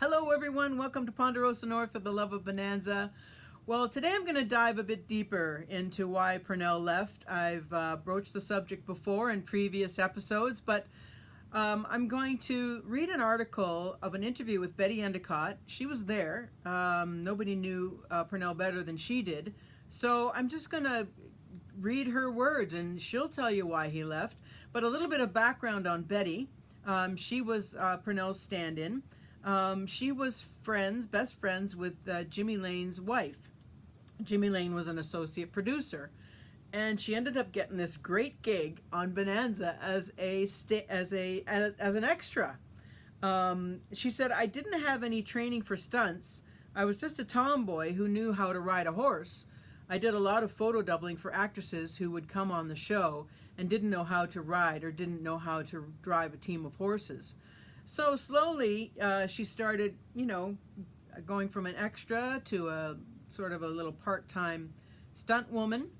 Hello everyone, welcome to Ponderosa North for the love of Bonanza. Well, today I'm going to dive a bit deeper into why Pernell left. I've broached the subject before in previous episodes, but I'm going to read an article of an interview with Betty Endicott. She was there. Nobody knew Pernell better than she did. So I'm just going to read her words and she'll tell you why he left. But a little bit of background on Betty. She was Pernell's stand-in. She was best friends with Jimmy Lane's wife. Jimmy Lane was an associate producer, and she ended up getting this great gig on Bonanza as an extra. She said, "I didn't have any training for stunts. I was just a tomboy who knew how to ride a horse. I did a lot of photo doubling for actresses who would come on the show and didn't know how to ride or didn't know how to drive a team of horses." So slowly she started, going from an extra to a sort of a little part-time stunt woman.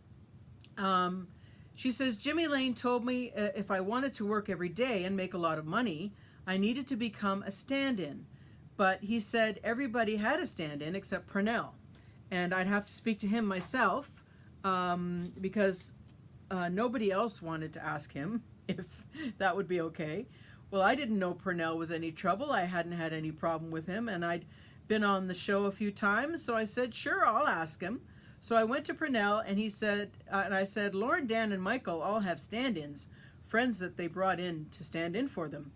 She says, "Jimmy Lane told me if I wanted to work every day and make a lot of money, I needed to become a stand-in. But he said everybody had a stand-in except Pernell. And I'd have to speak to him myself because nobody else wanted to ask him if that would be okay. Well, I didn't know Pernell was any trouble. I hadn't had any problem with him, and I'd been on the show a few times, so I said, sure, I'll ask him. So I went to Pernell, and I said, Lauren, Dan, and Michael all have stand-ins, friends that they brought in to stand in for them.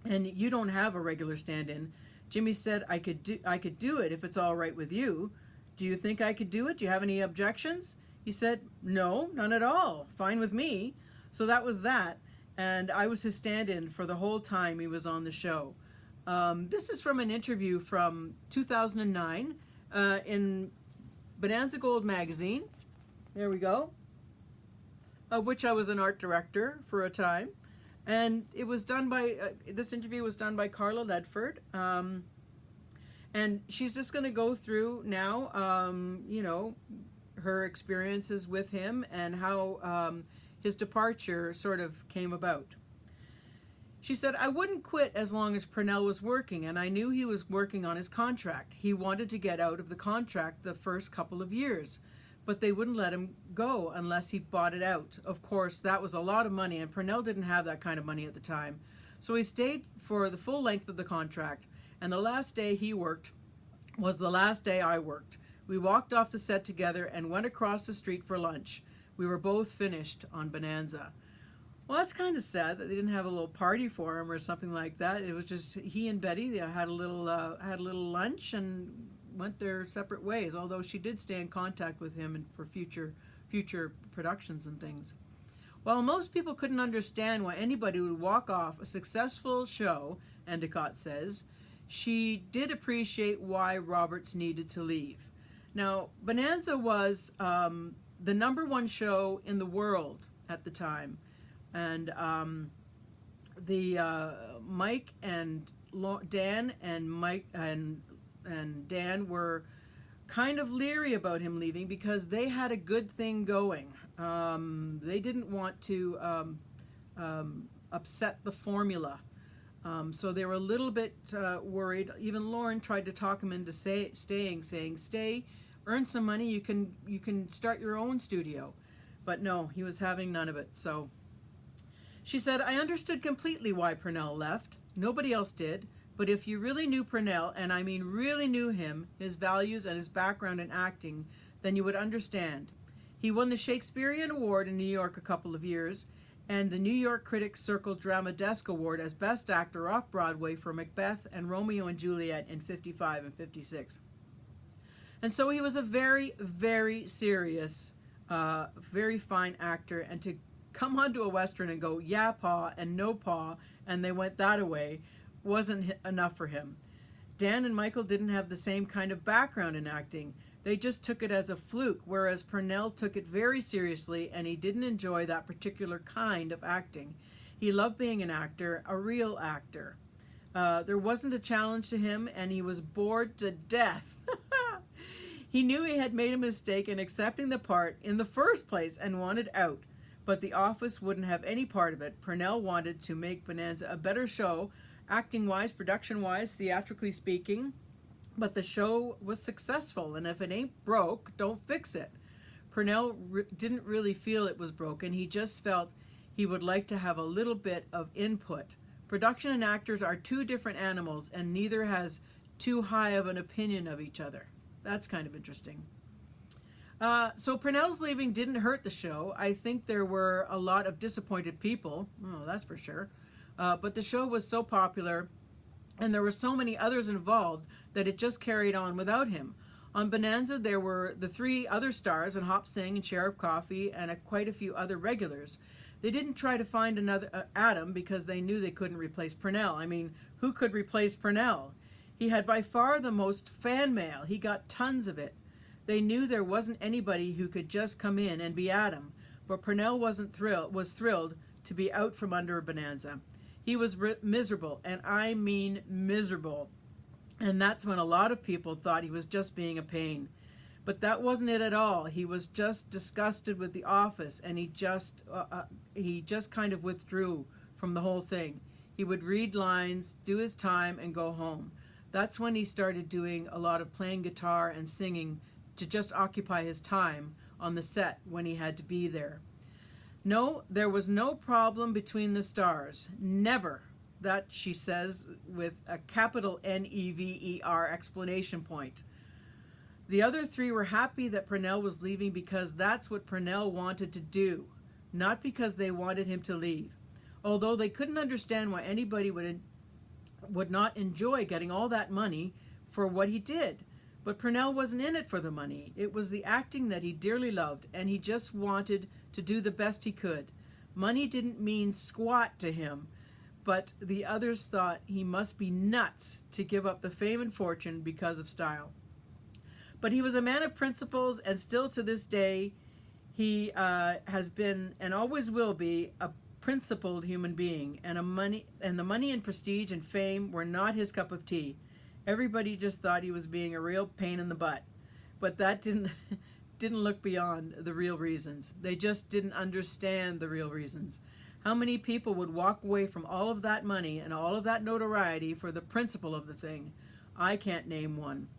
And you don't have a regular stand-in. Jimmy said I could do it if it's all right with you. Do you think I could do it? Do you have any objections? He said, no, none at all. Fine with me. So that was that. And I was his stand-in for the whole time he was on the show. This is from an interview from 2009 in Bonanza Gold magazine. There we go. Of which I was an art director for a time. And it was done by, this interview was done by Carla Ledford. And she's just going to go through now, her experiences with him and how his departure sort of came about. She said, I wouldn't quit as long as Pernell was working, and I knew he was working on his contract. He wanted to get out of the contract the first couple of years, but they wouldn't let him go unless he bought it out. Of course, that was a lot of money, and Pernell didn't have that kind of money at the time. So he stayed for the full length of the contract, and the last day he worked was the last day I worked. We walked off the set together and went across the street for lunch. We were both finished on Bonanza. Well, that's kind of sad that they didn't have a little party for him or something like that. It was just he and Betty. They had a little lunch and went their separate ways. Although she did stay in contact with him and for future productions and things. While most people couldn't understand why anybody would walk off a successful show, Endicott says, she did appreciate why Roberts needed to leave. Now, Bonanza was the #1 show in the world at the time, and Mike and Dan and Dan were kind of leery about him leaving because they had a good thing going. They didn't want to upset the formula, so they were a little bit worried. Even Lauren tried to talk him into staying, saying, "Stay. Earn some money, you can start your own studio." But no, he was having none of it. So she said, I understood completely why Pernell left. Nobody else did. But if you really knew Pernell, and I mean really knew him, his values and his background in acting, then you would understand. He won the Shakespearean Award in New York a couple of years, and the New York Critics Circle Drama Desk Award as Best Actor Off-Broadway for Macbeth and Romeo and Juliet in 55 and 56. And so he was a very, very serious, very fine actor. And to come onto a Western and go, yeah, pa, and no, pa, and they went that away, wasn't enough for him. Dan and Michael didn't have the same kind of background in acting. They just took it as a fluke, whereas Pernell took it very seriously, and he didn't enjoy that particular kind of acting. He loved being an actor, a real actor. There wasn't a challenge to him, and he was bored to death. He knew he had made a mistake in accepting the part in the first place and wanted out, but the office wouldn't have any part of it. Pernell wanted to make Bonanza a better show acting-wise, production-wise, theatrically speaking. But the show was successful, and if it ain't broke, don't fix it. Pernell didn't really feel it was broken. He just felt he would like to have a little bit of input. Production and actors are two different animals, and neither has too high of an opinion of each other. That's kind of interesting. So Pernell's leaving didn't hurt the show. I think there were a lot of disappointed people. Oh, that's for sure. But the show was so popular, and there were so many others involved, that it just carried on without him. On Bonanza, there were the three other stars, and Hop Sing and Sheriff Coffee, and quite a few other regulars. They didn't try to find another Adam because they knew they couldn't replace Pernell. I mean, who could replace Pernell? He had by far the most fan mail. He got tons of it. They knew there wasn't anybody who could just come in and be Adam, but Pernell was thrilled to be out from under Bonanza. He was miserable, and I mean miserable. And that's when a lot of people thought he was just being a pain. But that wasn't it at all. He was just disgusted with the office, and he just kind of withdrew from the whole thing. He would read lines, do his time, and go home. That's when he started doing a lot of playing guitar and singing to just occupy his time on the set when he had to be there. No, there was no problem between the stars. Never. That she says with a capital Never exclamation point. The other three were happy that Pernell was leaving because that's what Pernell wanted to do, not because they wanted him to leave. Although they couldn't understand why anybody would not enjoy getting all that money for what he did. But Pernell wasn't in it for the money. It was the acting that he dearly loved, and he just wanted to do the best he could. Money didn't mean squat to him, but the others thought he must be nuts to give up the fame and fortune because of style. But he was a man of principles, and still to this day, he has been and always will be a principled human being. And the money and prestige and fame were not his cup of tea. Everybody just thought he was being a real pain in the butt, but that didn't look beyond the real reasons. They just didn't understand the real reasons. How many people would walk away from all of that money and all of that notoriety for the principle of the thing? I can't name one.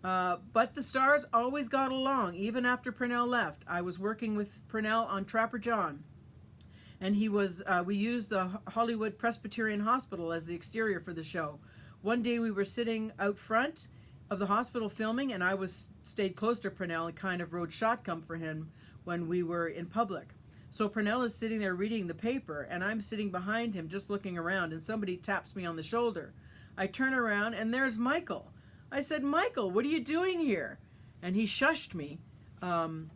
But the stars always got along, even after Pernell left. I was working with Pernell on Trapper John, and we used the Hollywood Presbyterian Hospital as the exterior for the show. One day we were sitting out front of the hospital filming, and I stayed close to Pernell and kind of rode shotgun for him when we were in public. So Pernell is sitting there reading the paper, and I'm sitting behind him just looking around, and somebody taps me on the shoulder. I turn around, and there's Michael. I said, "Michael, what are you doing here?" And he shushed me and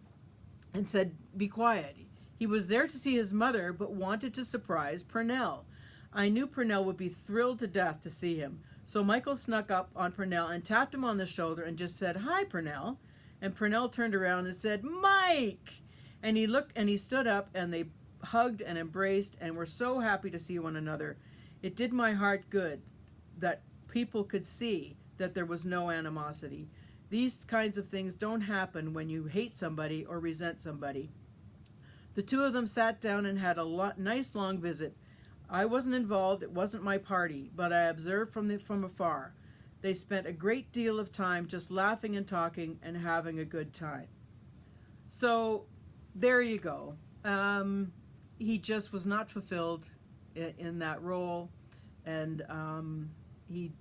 said, "Be quiet." He was there to see his mother, but wanted to surprise Pernell. I knew Pernell would be thrilled to death to see him. So Michael snuck up on Pernell and tapped him on the shoulder and just said, "Hi, Pernell." And Pernell turned around and said, "Mike!" And he stood up, and they hugged and embraced and were so happy to see one another. It did my heart good that people could see that there was no animosity. These kinds of things don't happen when you hate somebody or resent somebody. The two of them sat down and had a nice long visit. I wasn't involved, it wasn't my party, but I observed from afar. They spent a great deal of time just laughing and talking and having a good time. So there you go. He just was not fulfilled in that role, and he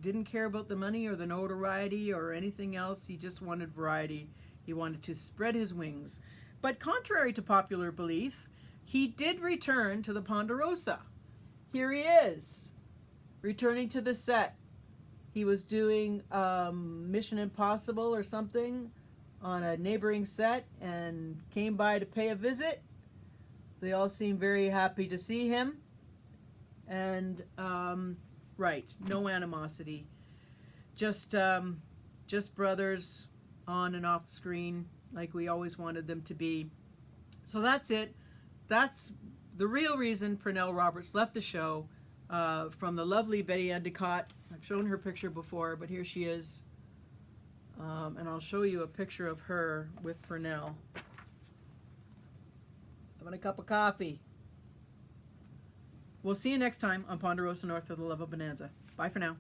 didn't care about the money or the notoriety or anything else. He just wanted variety. He wanted to spread his wings. But contrary to popular belief, he did return to the Ponderosa. Here he is, returning to the set. He was doing Mission Impossible or something on a neighboring set and came by to pay a visit. They all seemed very happy to see him. And, right, no animosity. Just brothers on and off the screen like we always wanted them to be. So that's it. That's the real reason Pernell Roberts left the show, from the lovely Betty Endicott. I've shown her picture before, but here she is. And I'll show you a picture of her with Pernell. Having a cup of coffee. We'll see you next time on Ponderosa North for the Love of Bonanza. Bye for now.